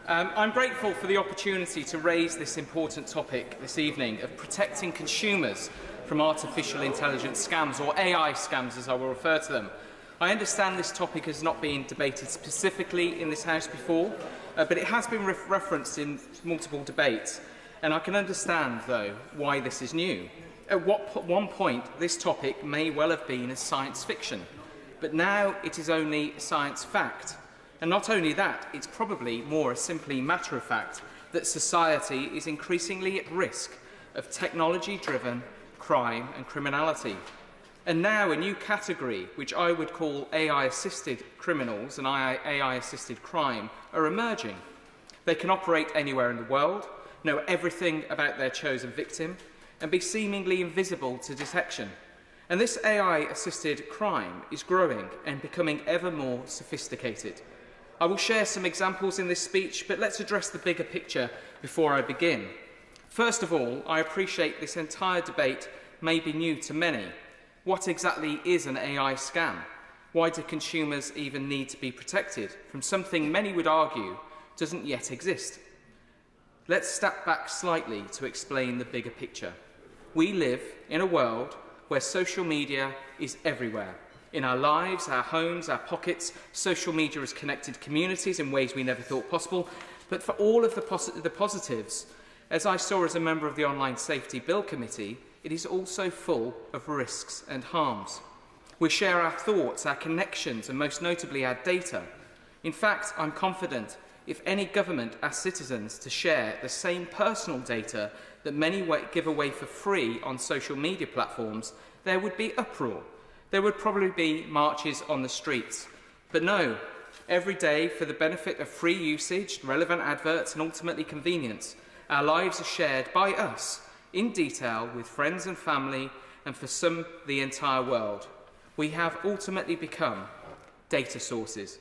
I'm grateful for the opportunity to raise this important topic this evening of protecting consumers from artificial intelligence scams, or AI scams as I will refer to them. I understand this topic has not been debated specifically in this House before, but it has been referenced in multiple debates, and I can understand, though, why this is new. At one point, this topic may well have been as science fiction, but now it is only science fact. And not only that, it's probably more a simply matter of fact that society is increasingly at risk of technology-driven crime and criminality. And now a new category, which I would call AI-assisted criminals and AI-assisted crime, are emerging. They can operate anywhere in the world, know everything about their chosen victim, and be seemingly invisible to detection. And this AI-assisted crime is growing and becoming ever more sophisticated. I will share some examples in this speech, but let's address the bigger picture before I begin. First of all, I appreciate this entire debate may be new to many. What exactly is an AI scam? Why do consumers even need to be protected from something many would argue doesn't yet exist? Let's step back slightly to explain the bigger picture. We live in a world where social media is everywhere. In our lives, our homes, our pockets, social media has connected communities in ways we never thought possible. But for all of the positives, as I saw as a member of the Online Safety Bill Committee, it is also full of risks and harms. We share our thoughts, our connections, and most notably our data. In fact, I'm confident if any government asked citizens to share the same personal data that many give away for free on social media platforms, there would be uproar. There would probably be marches on the streets. But no, every day, for the benefit of free usage, relevant adverts, and ultimately convenience, our lives are shared by us in detail with friends and family, and for some, the entire world. We have ultimately become data sources.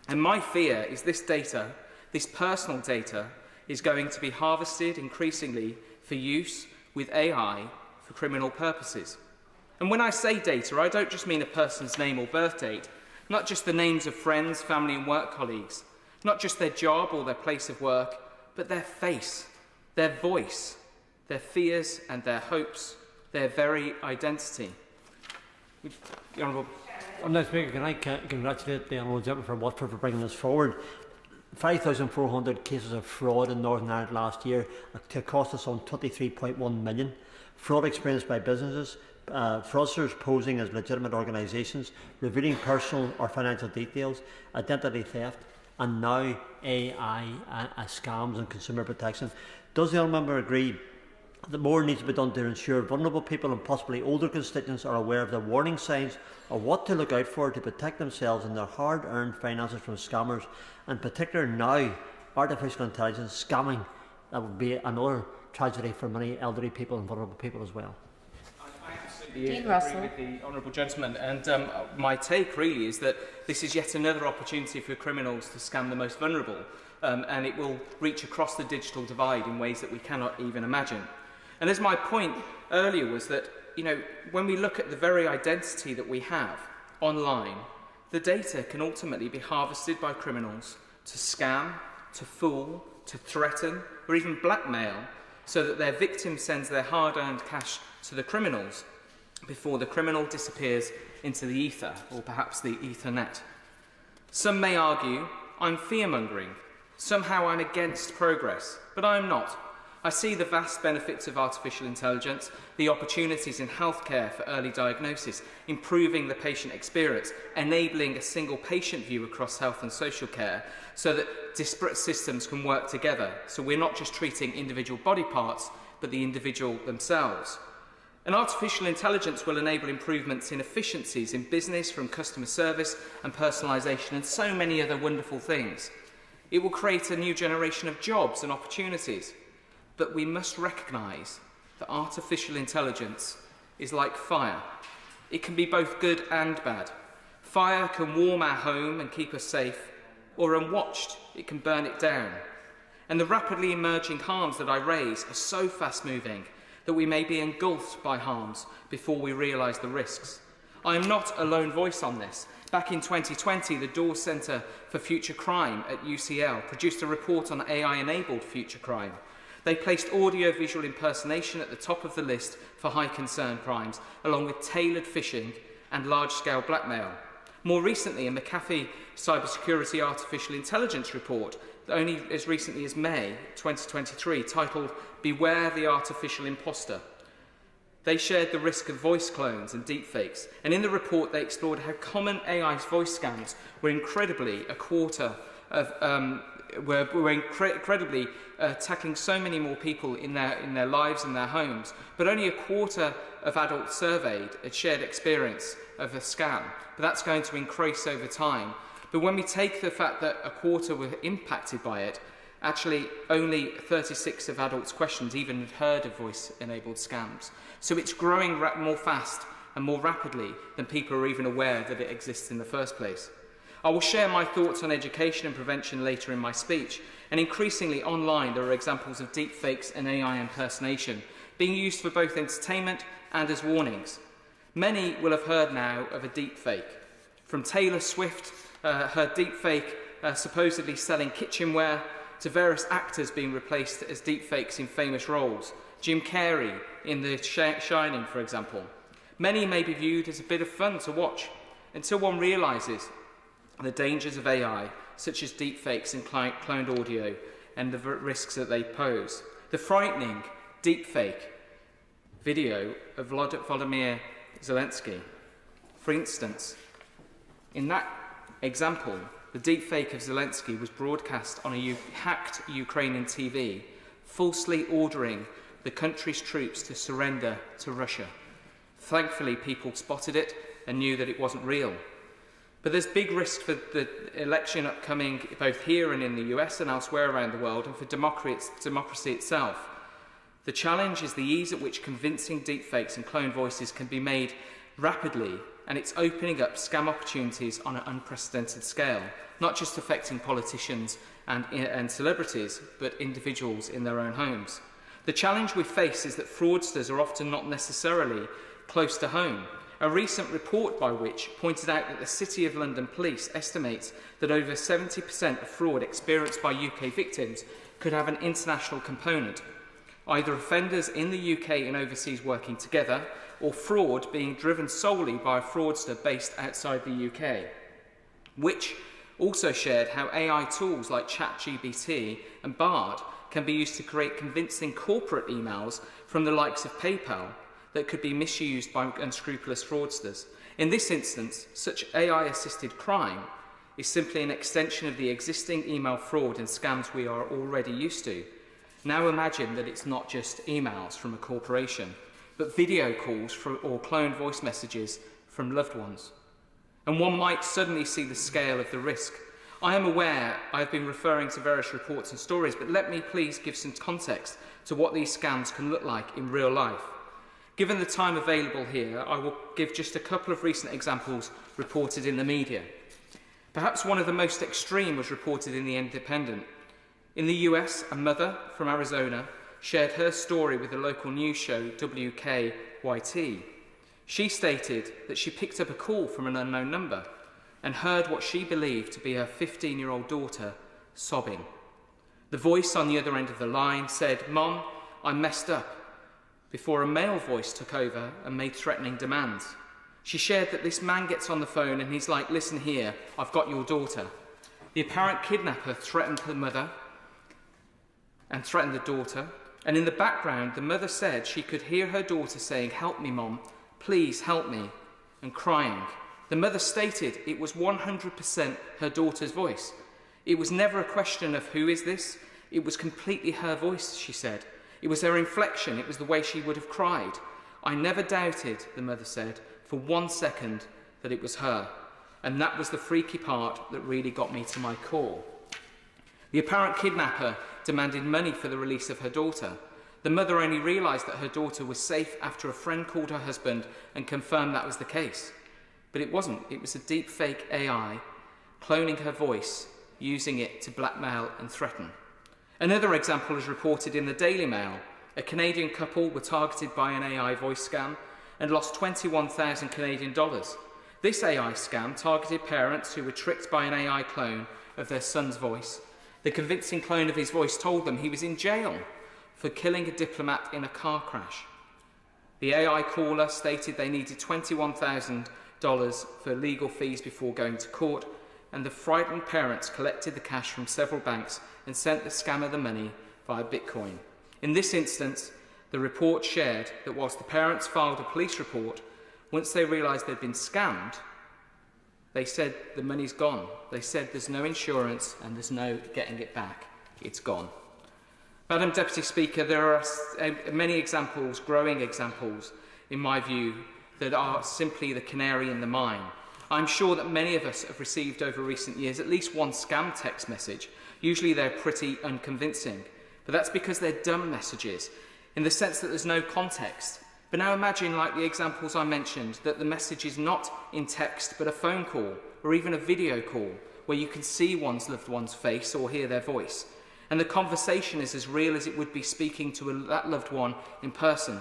And my fear is this data, this personal data, is going to be harvested increasingly for use with AI for criminal purposes. And when I say data, I don't just mean a person's name or birth date, not just the names of friends, family and work colleagues, not just their job or their place of work, but their face, their voice, their fears and their hopes, their very identity. The Honourable Mr. Speaker, can I congratulate the Honourable Gentleman for Watford for bringing this forward. 5,400 cases of fraud in Northern Ireland last year to cost us some 23.1 million. Fraud experienced by businesses, fraudsters posing as legitimate organisations, revealing personal or financial details, identity theft, and now AI scams and consumer protection. Does the Honourable Member agree that more needs to be done to ensure vulnerable people and possibly older constituents are aware of the warning signs of what to look out for to protect themselves and their hard-earned finances from scammers, and particularly now artificial intelligence scamming? That would be another tragedy for many elderly people and vulnerable people as well. Agree with the Honourable Gentleman, and my take really is that this is yet another opportunity for criminals to scam the most vulnerable, and it will reach across the digital divide in ways that we cannot even imagine. And as my point earlier was that, when we look at the very identity that we have online, the data can ultimately be harvested by criminals to scam, to fool, to threaten, or even blackmail, so that their victim sends their hard-earned cash to the criminals before the criminal disappears into the ether, or perhaps the Ethernet. Some may argue I'm fear-mongering. Somehow I'm against progress, but I'm not. I see the vast benefits of artificial intelligence, the opportunities in healthcare for early diagnosis, improving the patient experience, enabling a single patient view across health and social care, so that disparate systems can work together. So we're not just treating individual body parts, but the individual themselves. And artificial intelligence will enable improvements in efficiencies in business, from customer service and personalisation, and so many other wonderful things. It will create a new generation of jobs and opportunities. But we must recognise that artificial intelligence is like fire. It can be both good and bad. Fire can warm our home and keep us safe, or unwatched, it can burn it down. And the rapidly emerging harms that I raise are so fast-moving that we may be engulfed by harms before we realise the risks. I am not a lone voice on this, Back in 2020, the Dawes Centre for Future Crime at UCL produced a report on AI-enabled future crime. They placed audio-visual impersonation at the top of the list for high concern crimes, along with tailored phishing and large-scale blackmail. More recently, a McAfee Cybersecurity Artificial Intelligence report, only as recently as May 2023, titled "Beware the Artificial Imposter." They shared the risk of voice clones and deepfakes, and in the report they explored how common AI voice scams were incredibly tackling so many more people in their lives and their homes, but only a quarter of adults surveyed had shared experience of a scam. But that's going to increase over time. But when we take the fact that a quarter were impacted by it, actually only 36 of adults questioned even had heard of voice-enabled scams. So it's growing more fast and more rapidly than people are even aware that it exists in the first place. I will share my thoughts on education and prevention later in my speech, and increasingly online there are examples of deepfakes and AI impersonation being used for both entertainment and as warnings. Many will have heard now of a deepfake. From Taylor Swift, her deepfake supposedly selling kitchenware, to various actors being replaced as deepfakes in famous roles. Jim Carrey in The Shining, for example. Many may be viewed as a bit of fun to watch, until one realises the dangers of AI, such as deepfakes and cloned audio, and the risks that they pose. The frightening deepfake video of Volodymyr Zelensky. For instance, in that example, the deepfake of Zelensky was broadcast on a hacked Ukrainian TV, falsely ordering the country's troops to surrender to Russia. Thankfully, people spotted it and knew that it wasn't real. But there's big risk for the election upcoming both here and in the US and elsewhere around the world, and for democracy itself. The challenge is the ease at which convincing deepfakes and cloned voices can be made rapidly, and it's opening up scam opportunities on an unprecedented scale, not just affecting politicians and celebrities, but individuals in their own homes. The challenge we face is that fraudsters are often not necessarily close to home. A recent report by Which pointed out that the City of London Police estimates that over 70% of fraud experienced by UK victims could have an international component, either offenders in the UK and overseas working together, or fraud being driven solely by a fraudster based outside the UK. Which also shared how AI tools like ChatGPT and Bard can be used to create convincing corporate emails from the likes of PayPal that could be misused by unscrupulous fraudsters. In this instance, such AI-assisted crime is simply an extension of the existing email fraud and scams we are already used to. Now imagine that it's not just emails from a corporation, but video calls or cloned voice messages from loved ones. And one might suddenly see the scale of the risk. I am aware I've been referring to various reports and stories, but let me please give some context to what these scams can look like in real life. Given the time available here, I will give just a couple of recent examples reported in the media. Perhaps one of the most extreme was reported in The Independent. In the US, a mother from Arizona shared her story with the local news show WKYT. She stated that she picked up a call from an unknown number and heard what she believed to be her 15-year-old daughter sobbing. The voice on the other end of the line said, "Mom, I messed up," before a male voice took over and made threatening demands. She shared that this man gets on the phone and he's like, "Listen here, I've got your daughter." The apparent kidnapper threatened the mother and threatened the daughter, and in the background the mother said she could hear her daughter saying, "Help me, Mom, please help me," and crying. The mother stated it was 100% her daughter's voice. It was never a question of who is this, it was completely her voice, she said. It was her inflection, it was the way she would have cried. "I never doubted," the mother said, "for 1 second that it was her. And that was the freaky part that really got me to my core." The apparent kidnapper demanded money for the release of her daughter. The mother only realised that her daughter was safe after a friend called her husband and confirmed that was the case. But it wasn't. It was a deep fake AI cloning her voice, using it to blackmail and threaten. Another example is reported in the Daily Mail. A Canadian couple were targeted by an AI voice scam and lost 21,000 Canadian dollars. This AI scam targeted parents who were tricked by an AI clone of their son's voice. The convincing clone of his voice told them he was in jail for killing a diplomat in a car crash. The AI caller stated they needed $21,000 for legal fees before going to court, and the frightened parents collected the cash from several banks and sent the scammer the money via Bitcoin. In this instance, the report shared that whilst the parents filed a police report, once they realised they'd been scammed, they said the money's gone. They said there's no insurance and there's no getting it back. It's gone. Madam Deputy Speaker, there are many examples, growing examples, in my view, that are simply the canary in the mine. I'm sure that many of us have received over recent years at least one scam text message. Usually they're pretty unconvincing, but that's because they're dumb messages, in the sense that there's no context. But now imagine, like the examples I mentioned, that the message is not in text but a phone call or even a video call where you can see one's loved one's face or hear their voice. And the conversation is as real as it would be speaking to that loved one in person.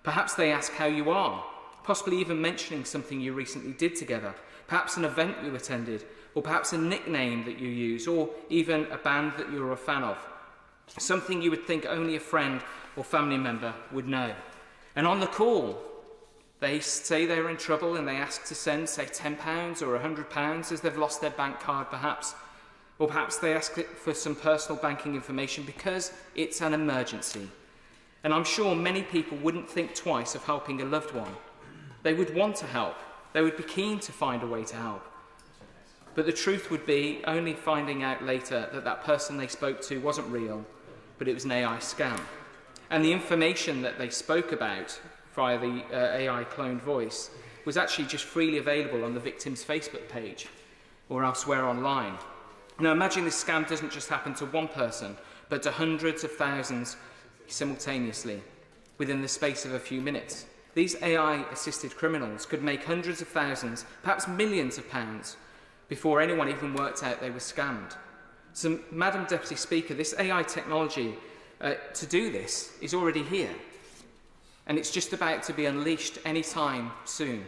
Perhaps they ask how you are, possibly even mentioning something you recently did together, perhaps an event you attended, or perhaps a nickname that you use, or even a band that you're a fan of. Something you would think only a friend or family member would know. And on the call, they say they're in trouble and they ask to send, say, £10 or £100 as they've lost their bank card, perhaps. Or perhaps they ask for some personal banking information because it's an emergency. And I'm sure many people wouldn't think twice of helping a loved one. They would want to help. They would be keen to find a way to help. But the truth would be only finding out later that that person they spoke to wasn't real, but it was an AI scam. And the information that they spoke about via the AI cloned voice was actually just freely available on the victim's Facebook page or elsewhere online. Now imagine this scam doesn't just happen to one person, but to hundreds of thousands simultaneously within the space of a few minutes. These AI-assisted criminals could make hundreds of thousands, perhaps millions of pounds, before anyone even worked out they were scammed. So, Madam Deputy Speaker, this AI technology to do this is already here, and it's just about to be unleashed any time soon.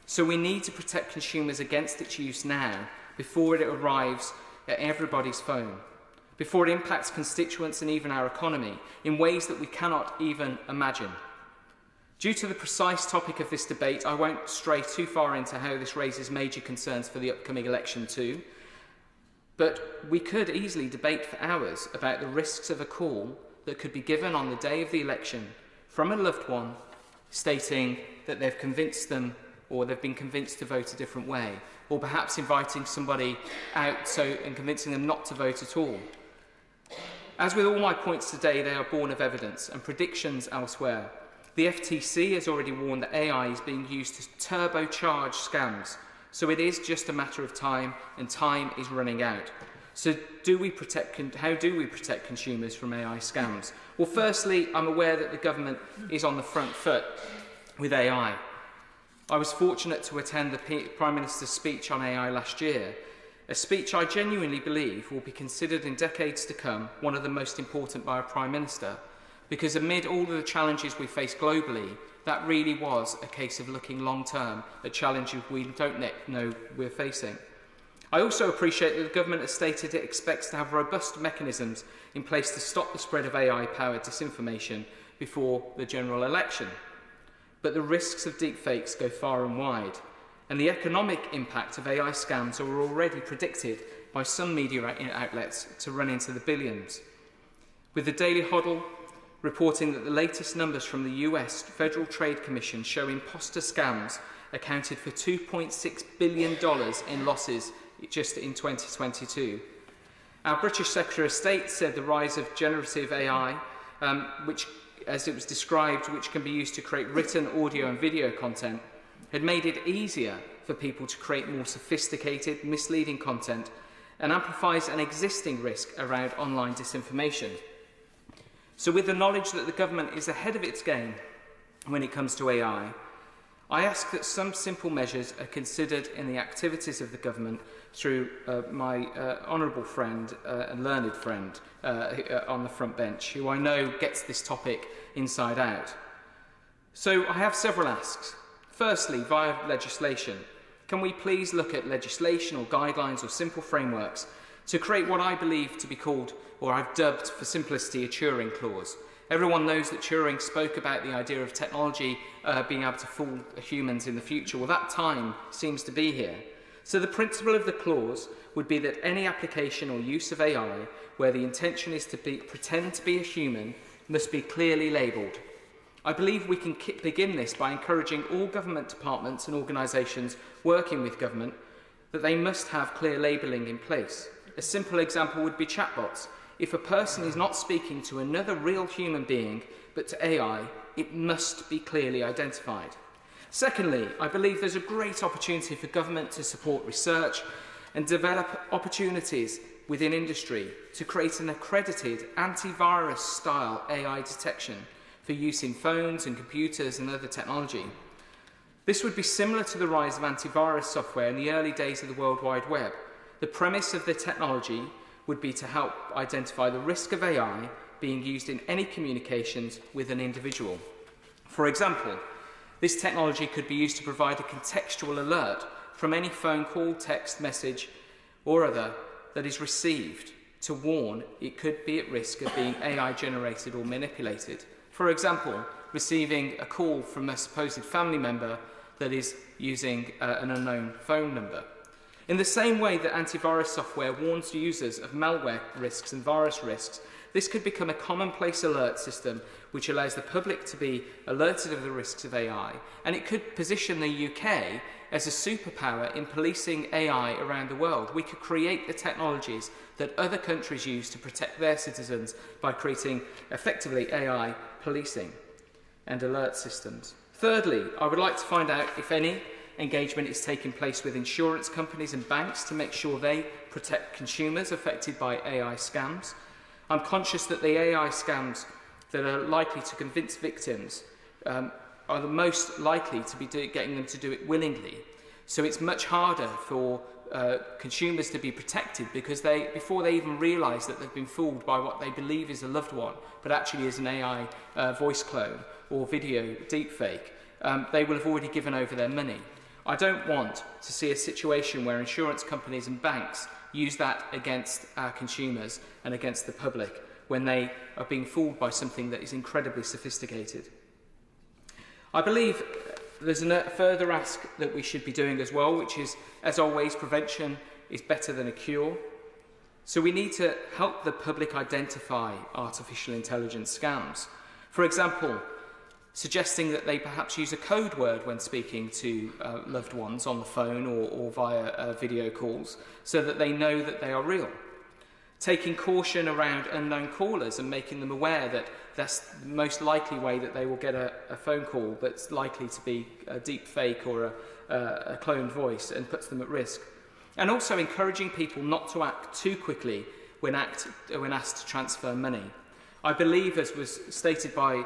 So we need to protect consumers against its use now, before it arrives at everybody's phone, before it impacts constituents and even our economy in ways that we cannot even imagine. Due to the precise topic of this debate, I won't stray too far into how this raises major concerns for the upcoming election too, but we could easily debate for hours about the risks of a call that could be given on the day of the election from a loved one stating that they've convinced them or they've been convinced to vote a different way, or perhaps inviting somebody out and convincing them not to vote at all. As with all my points today, they are born of evidence and predictions elsewhere. The FTC has already warned that AI is being used to turbocharge scams, so it is just a matter of time, and time is running out. So how do we protect consumers from AI scams? Well, firstly, I'm aware that the government is on the front foot with AI. I was fortunate to attend the Prime Minister's speech on AI last year, a speech I genuinely believe will be considered in decades to come one of the most important by a Prime Minister, because amid all of the challenges we face globally, that really was a case of looking long-term at challenges we don't know we're facing. I also appreciate that the government has stated it expects to have robust mechanisms in place to stop the spread of AI-powered disinformation before the general election. But the risks of deepfakes go far and wide, and the economic impact of AI scams are already predicted by some media outlets to run into the billions. With the Daily Hodl reporting that the latest numbers from the US Federal Trade Commission show imposter scams accounted for $2.6 billion in losses just in 2022. Our British Secretary of State said the rise of generative AI, which, as it was described, which can be used to create written, audio and video content, had made it easier for people to create more sophisticated, misleading content and amplifies an existing risk around online disinformation. So with the knowledge that the government is ahead of its game when it comes to AI, I ask that some simple measures are considered in the activities of the government through my honourable friend and learned friend on the front bench, who I know gets this topic inside out. So I have several asks. Firstly, via legislation, can we please look at legislation or guidelines or simple frameworks to create what I believe to be called, or I've dubbed for simplicity, a Turing clause. Everyone knows that Turing spoke about the idea of technology being able to fool humans in the future. Well, that time seems to be here. So the principle of the clause would be that any application or use of AI where the intention is to pretend to be a human must be clearly labelled. I believe we can begin this by encouraging all government departments and organisations working with government that they must have clear labelling in place. A simple example would be chatbots. If a person is not speaking to another real human being but to AI, it must be clearly identified. Secondly, I believe there's a great opportunity for government to support research and develop opportunities within industry to create an accredited antivirus-style AI detection for use in phones and computers and other technology. This would be similar to the rise of antivirus software in the early days of the World Wide Web. The premise of the technology would be to help identify the risk of AI being used in any communications with an individual. For example, this technology could be used to provide a contextual alert from any phone call, text message or other that is received to warn it could be at risk of being AI generated or manipulated. For example, receiving a call from a supposed family member that is using an unknown phone number. In the same way that antivirus software warns users of malware risks and virus risks, this could become a commonplace alert system which allows the public to be alerted of the risks of AI, and it could position the UK as a superpower in policing AI around the world. We could create the technologies that other countries use to protect their citizens by creating effectively AI policing and alert systems. Thirdly, I would like to find out if any engagement is taking place with insurance companies and banks to make sure they protect consumers affected by AI scams. I'm conscious that the AI scams that are likely to convince victims are the most likely to be getting them to do it willingly. So it's much harder for consumers to be protected because before they even realise that they've been fooled by what they believe is a loved one, but actually is an AI voice clone or video deepfake, they will have already given over their money. I don't want to see a situation where insurance companies and banks use that against our consumers and against the public when they are being fooled by something that is incredibly sophisticated. I believe there's a further ask that we should be doing as well, which is, as always, prevention is better than a cure. So we need to help the public identify artificial intelligence scams. For example, suggesting that they perhaps use a code word when speaking to loved ones on the phone or via video calls so that they know that they are real. Taking caution around unknown callers and making them aware that that's the most likely way that they will get a phone call that's likely to be a deep fake or a cloned voice and puts them at risk. And also encouraging people not to act too quickly when asked to transfer money. I believe, as was stated by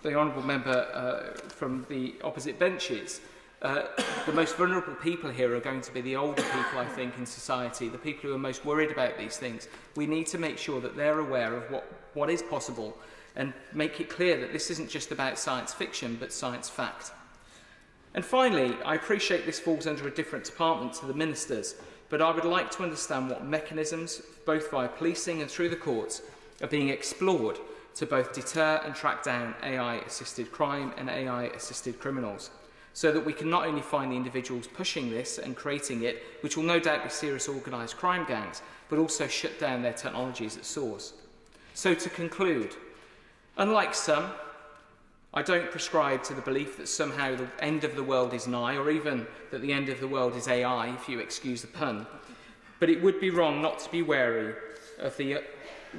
the Honourable Member from the opposite benches, the most vulnerable people here are going to be the older people, I think, in society, the people who are most worried about these things. We need to make sure that they're aware of what is possible and make it clear that this isn't just about science fiction, but science fact. And finally, I appreciate this falls under a different department to the ministers, but I would like to understand what mechanisms, both via policing and through the courts, are being explored to both deter and track down AI-assisted crime and AI-assisted criminals, so that we can not only find the individuals pushing this and creating it, which will no doubt be serious organised crime gangs, but also shut down their technologies at source. So to conclude, unlike some, I don't prescribe to the belief that somehow the end of the world is nigh, or even that the end of the world is AI, if you excuse the pun. But it would be wrong not to be wary of the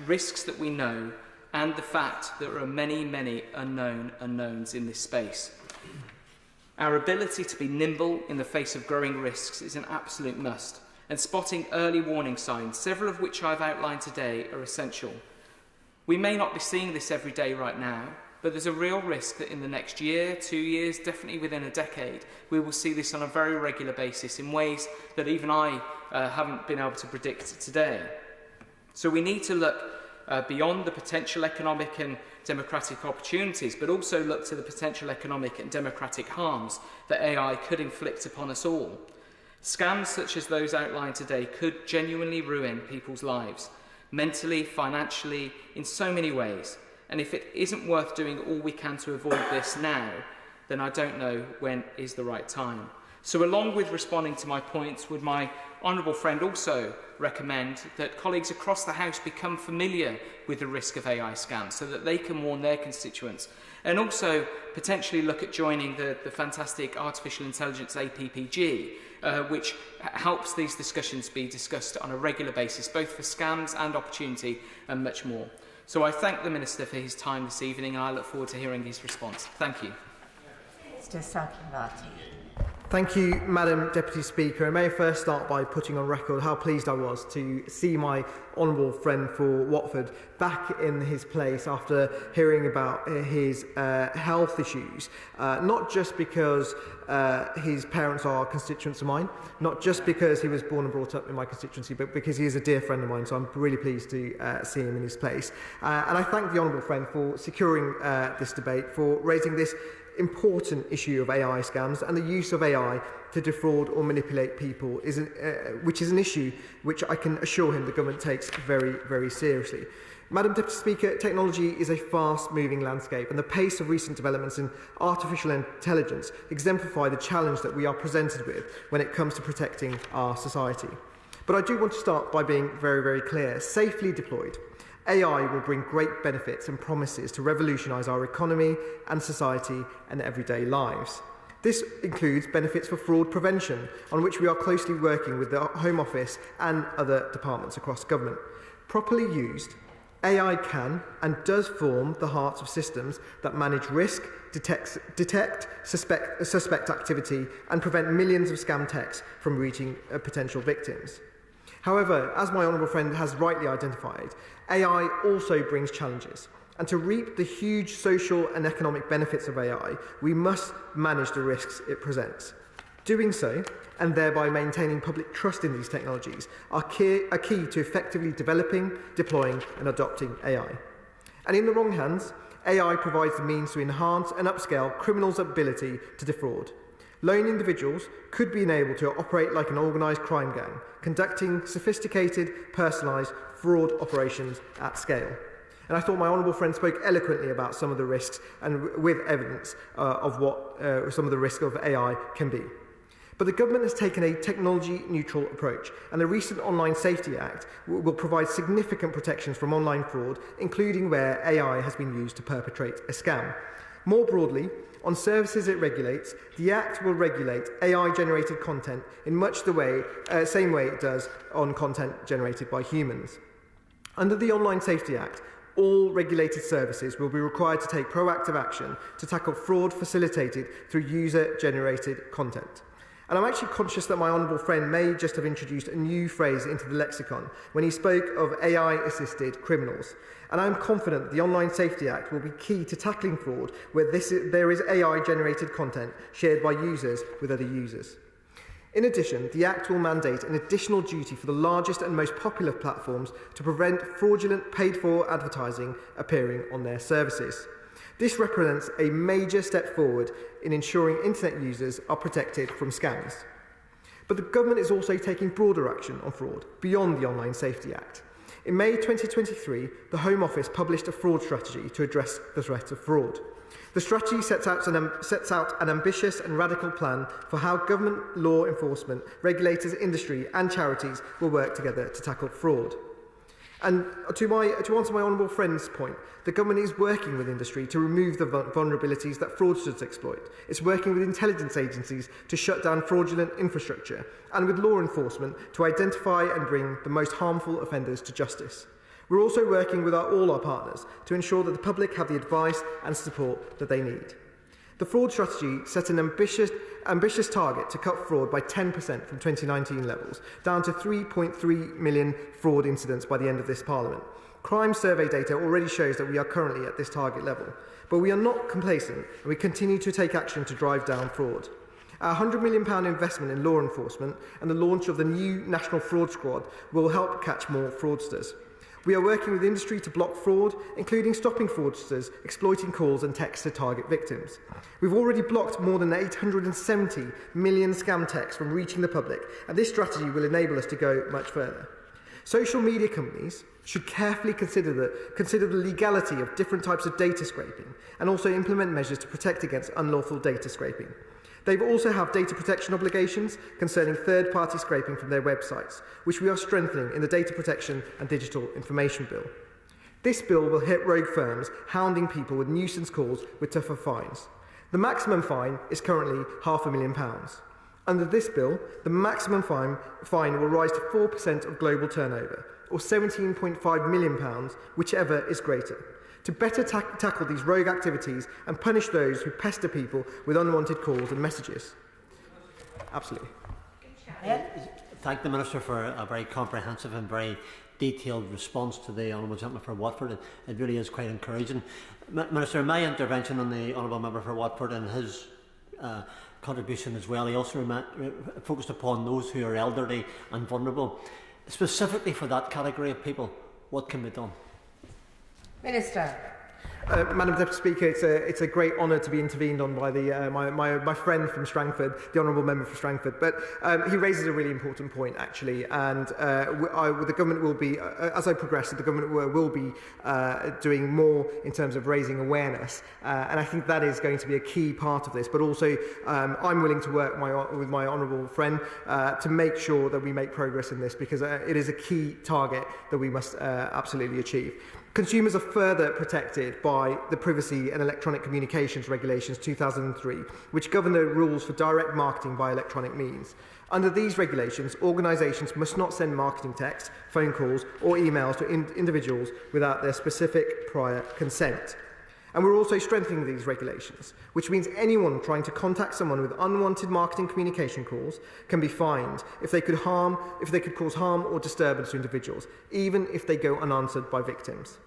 risks that we know and the fact that there are many, many unknown unknowns in this space. Our ability to be nimble in the face of growing risks is an absolute must, and spotting early warning signs, several of which I've outlined today, are essential. We may not be seeing this every day right now, but there's a real risk that in the next year, 2 years, definitely within a decade, we will see this on a very regular basis in ways that even I haven't been able to predict today. So we need to look beyond the potential economic and democratic opportunities, but also look to the potential economic and democratic harms that AI could inflict upon us all. Scams such as those outlined today could genuinely ruin people's lives, mentally, financially, in so many ways. And if it isn't worth doing all we can to avoid this now, then I don't know when is the right time. So along with responding to my points, would my honourable friend also recommend that colleagues across the House become familiar with the risk of AI scams so that they can warn their constituents, and also potentially look at joining the fantastic Artificial Intelligence APPG, which helps these discussions be discussed on a regular basis, both for scams and opportunity and much more. So I thank the Minister for his time this evening, and I look forward to hearing his response. Thank you. Mr. Sarkin-Vati. Thank you, Madam Deputy Speaker. I may first start by putting on record how pleased I was to see my honourable friend for Watford back in his place after hearing about his health issues, not just because his parents are constituents of mine, not just because he was born and brought up in my constituency, but because he is a dear friend of mine, so I'm really pleased to see him in his place. And I thank the honourable friend for securing this debate, for raising this important issue of AI scams and the use of AI to defraud or manipulate people, which is an issue which I can assure him the government takes very, very seriously. Madam Deputy Speaker, technology is a fast-moving landscape, and the pace of recent developments in artificial intelligence exemplify the challenge that we are presented with when it comes to protecting our society. But I do want to start by being very, very clear. Safely deployed, AI will bring great benefits and promises to revolutionise our economy and society and everyday lives. This includes benefits for fraud prevention, on which we are closely working with the Home Office and other departments across government. Properly used, AI can and does form the heart of systems that manage risk, detect suspect activity, and prevent millions of scam texts from reaching potential victims. However, as my honourable friend has rightly identified, AI also brings challenges. And to reap the huge social and economic benefits of AI, we must manage the risks it presents. Doing so, and thereby maintaining public trust in these technologies, are key to effectively developing, deploying and adopting AI. And in the wrong hands, AI provides the means to enhance and upscale criminals' ability to defraud. Lone individuals could be enabled to operate like an organised crime gang, conducting sophisticated, personalised fraud operations at scale. And I thought my honourable friend spoke eloquently about some of the risks and with evidence of what some of the risk of AI can be. But the government has taken a technology-neutral approach, and the recent Online Safety Act will provide significant protections from online fraud, including where AI has been used to perpetrate a scam. More broadly, on services it regulates, the Act will regulate AI-generated content in much the same way it does on content generated by humans. Under the Online Safety Act, all regulated services will be required to take proactive action to tackle fraud facilitated through user-generated content. And I'm actually conscious that my honourable friend may just have introduced a new phrase into the lexicon when he spoke of AI-assisted criminals. And I'm confident that the Online Safety Act will be key to tackling fraud where there is AI-generated content shared by users with other users. In addition, the Act will mandate an additional duty for the largest and most popular platforms to prevent fraudulent paid-for advertising appearing on their services. This represents a major step forward in ensuring internet users are protected from scams. But the government is also taking broader action on fraud beyond the Online Safety Act. In May 2023, the Home Office published a fraud strategy to address the threat of fraud. The strategy sets out an ambitious and radical plan for how government, law enforcement, regulators, industry and charities will work together to tackle fraud. And to answer my honourable friend's point, the government is working with industry to remove the vulnerabilities that fraudsters exploit. It's working with intelligence agencies to shut down fraudulent infrastructure, and with law enforcement to identify and bring the most harmful offenders to justice. We're also working with all our partners to ensure that the public have the advice and support that they need. The fraud strategy set an ambitious target to cut fraud by 10% from 2019 levels, down to 3.3 million fraud incidents by the end of this Parliament. Crime survey data already shows that we are currently at this target level, but we are not complacent and we continue to take action to drive down fraud. Our £100 million investment in law enforcement and the launch of the new National Fraud Squad will help catch more fraudsters. We are working with industry to block fraud, including stopping fraudsters exploiting calls and texts to target victims. We've already blocked more than 870 million scam texts from reaching the public, and this strategy will enable us to go much further. Social media companies should carefully consider the legality of different types of data scraping and also implement measures to protect against unlawful data scraping. They also have data protection obligations concerning third-party scraping from their websites, which we are strengthening in the Data Protection and Digital Information Bill. This bill will hit rogue firms hounding people with nuisance calls with tougher fines. The maximum fine is currently £500,000. Under this bill, the maximum fine will rise to 4% of global turnover, or £17.5 million, whichever is greater, to better tackle these rogue activities and punish those who pester people with unwanted calls and messages. Absolutely. Thank the Minister for a very comprehensive and very detailed response to the Honourable Gentleman for Watford. It really is quite encouraging. Minister, my intervention on the Honourable Member for Watford and his contribution as well, he also focused upon those who are elderly and vulnerable. Specifically for that category of people, what can be done? Minister. Madam Deputy Speaker, it's a great honour to be intervened on by my friend from Strangford, the Honourable Member for Strangford. But he raises a really important point, actually, and the government will be, as I progress, the government will be doing more in terms of raising awareness, and I think that is going to be a key part of this. But also, I'm willing to work with my honourable friend to make sure that we make progress in this, because it is a key target that we must absolutely achieve. Consumers are further protected by the Privacy and Electronic Communications Regulations 2003, which govern the rules for direct marketing by electronic means. Under these regulations, organisations must not send marketing texts, phone calls or emails to individuals without their specific prior consent. And we're also strengthening these regulations, which means anyone trying to contact someone with unwanted marketing communication calls can be fined if they could cause harm or disturbance to individuals, even if they go unanswered by victims.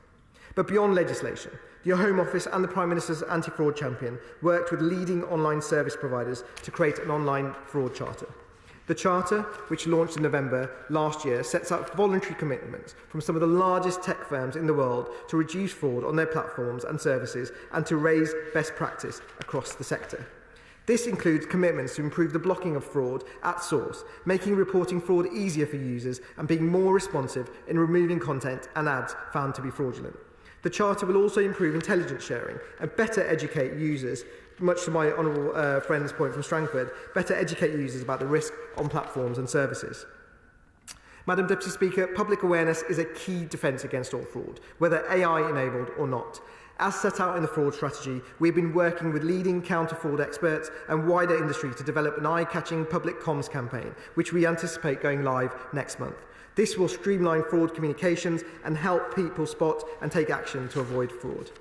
But beyond legislation, the Home Office and the Prime Minister's anti-fraud champion worked with leading online service providers to create an online fraud charter. The charter, which launched in November last year, sets out voluntary commitments from some of the largest tech firms in the world to reduce fraud on their platforms and services and to raise best practice across the sector. This includes commitments to improve the blocking of fraud at source, making reporting fraud easier for users and being more responsive in removing content and ads found to be fraudulent. The Charter will also improve intelligence sharing and better educate users, much to my honourable friend's point from Strangford, better educate users about the risk on platforms and services. Madam Deputy Speaker, public awareness is a key defence against all fraud, whether AI-enabled or not. As set out in the fraud strategy, we've been working with leading counter-fraud experts and wider industry to develop an eye-catching public comms campaign, which we anticipate going live next month. This will streamline fraud communications and help people spot and take action to avoid fraud.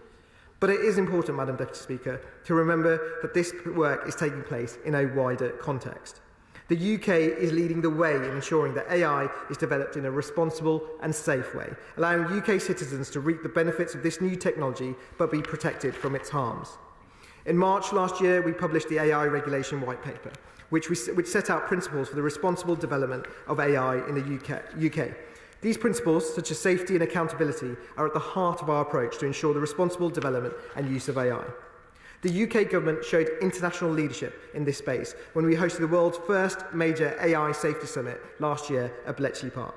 But it is important, Madam Deputy Speaker, to remember that this work is taking place in a wider context. The UK is leading the way in ensuring that AI is developed in a responsible and safe way, allowing UK citizens to reap the benefits of this new technology but be protected from its harms. In March last year, we published the AI Regulation White Paper, which set out principles for the responsible development of AI in the UK. These principles, such as safety and accountability, are at the heart of our approach to ensure the responsible development and use of AI. The UK government showed international leadership in this space when we hosted the world's first major AI safety summit last year at Bletchley Park.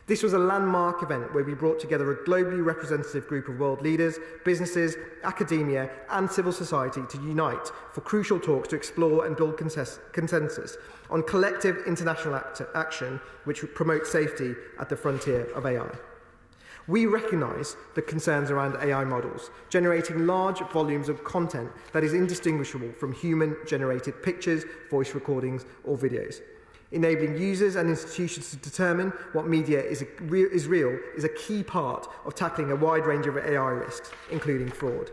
This was a landmark event where we brought together a globally representative group of world leaders, businesses, academia and civil society to unite for crucial talks to explore and build consensus on collective international action which would promote safety at the frontier of AI. We recognise the concerns around AI models, generating large volumes of content that is indistinguishable from human-generated pictures, voice recordings or videos. Enabling users and institutions to determine what media is real is a key part of tackling a wide range of AI risks, including fraud.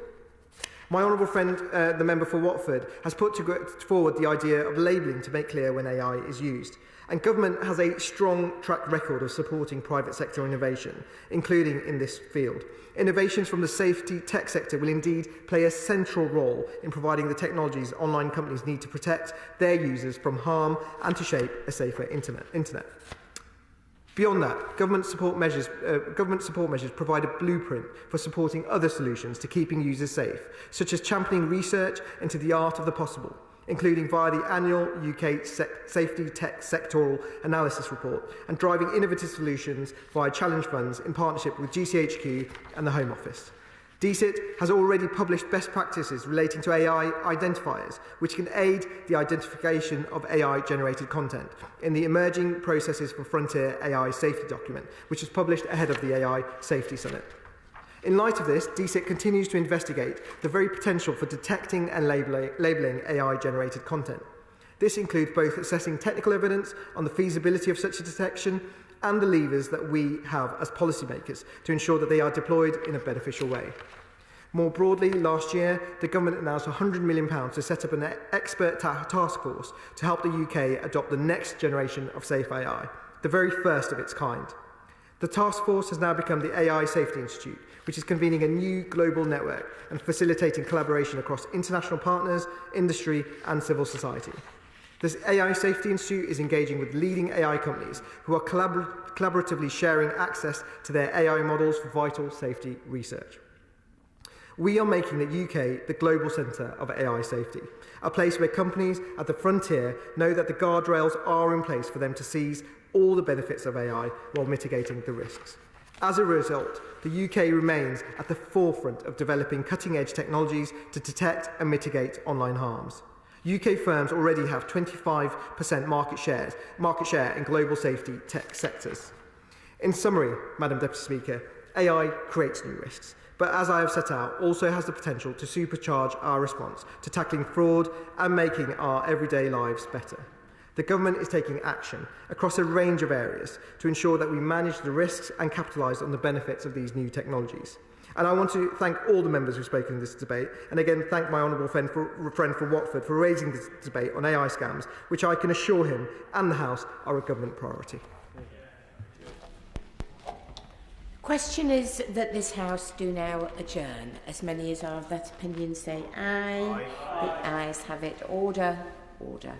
My honourable friend, the member for Watford, has put forward the idea of labelling to make clear when AI is used. And government has a strong track record of supporting private sector innovation, including in this field. Innovations from the safety tech sector will indeed play a central role in providing the technologies online companies need to protect their users from harm and to shape a safer internet. Beyond that, government support measures provide a blueprint for supporting other solutions to keeping users safe, such as championing research into the art of the possible, including via the annual UK Safety Tech Sectoral Analysis Report, and driving innovative solutions via challenge funds in partnership with GCHQ and the Home Office. DCIT has already published best practices relating to AI identifiers, which can aid the identification of AI-generated content in the Emerging Processes for Frontier AI Safety document, which was published ahead of the AI Safety Summit. In light of this, DCIT continues to investigate the very potential for detecting and labelling AI-generated content. This includes both assessing technical evidence on the feasibility of such a detection and the levers that we have as policymakers to ensure that they are deployed in a beneficial way. More broadly, last year, the government announced £100 million to set up an expert task force to help the UK adopt the next generation of safe AI, the very first of its kind. The task force has now become the AI Safety Institute, which is convening a new global network and facilitating collaboration across international partners, industry and civil society. This AI Safety Institute is engaging with leading AI companies who are collaboratively sharing access to their AI models for vital safety research. We are making the UK the global centre of AI safety, a place where companies at the frontier know that the guardrails are in place for them to seize all the benefits of AI while mitigating the risks. As a result, the UK remains at the forefront of developing cutting-edge technologies to detect and mitigate online harms. UK firms already have 25% market share in global safety tech sectors. In summary, Madam Deputy Speaker, AI creates new risks, but as I have set out, also has the potential to supercharge our response to tackling fraud and making our everyday lives better. The government is taking action across a range of areas to ensure that we manage the risks and capitalise on the benefits of these new technologies. And I want to thank all the members who've spoken in this debate, and again thank my honourable friend for Watford for raising this debate on AI scams, which I can assure him and the House are a government priority. Question is that this House do now adjourn. As many as are of that opinion say aye. The ayes have it. Order. Order.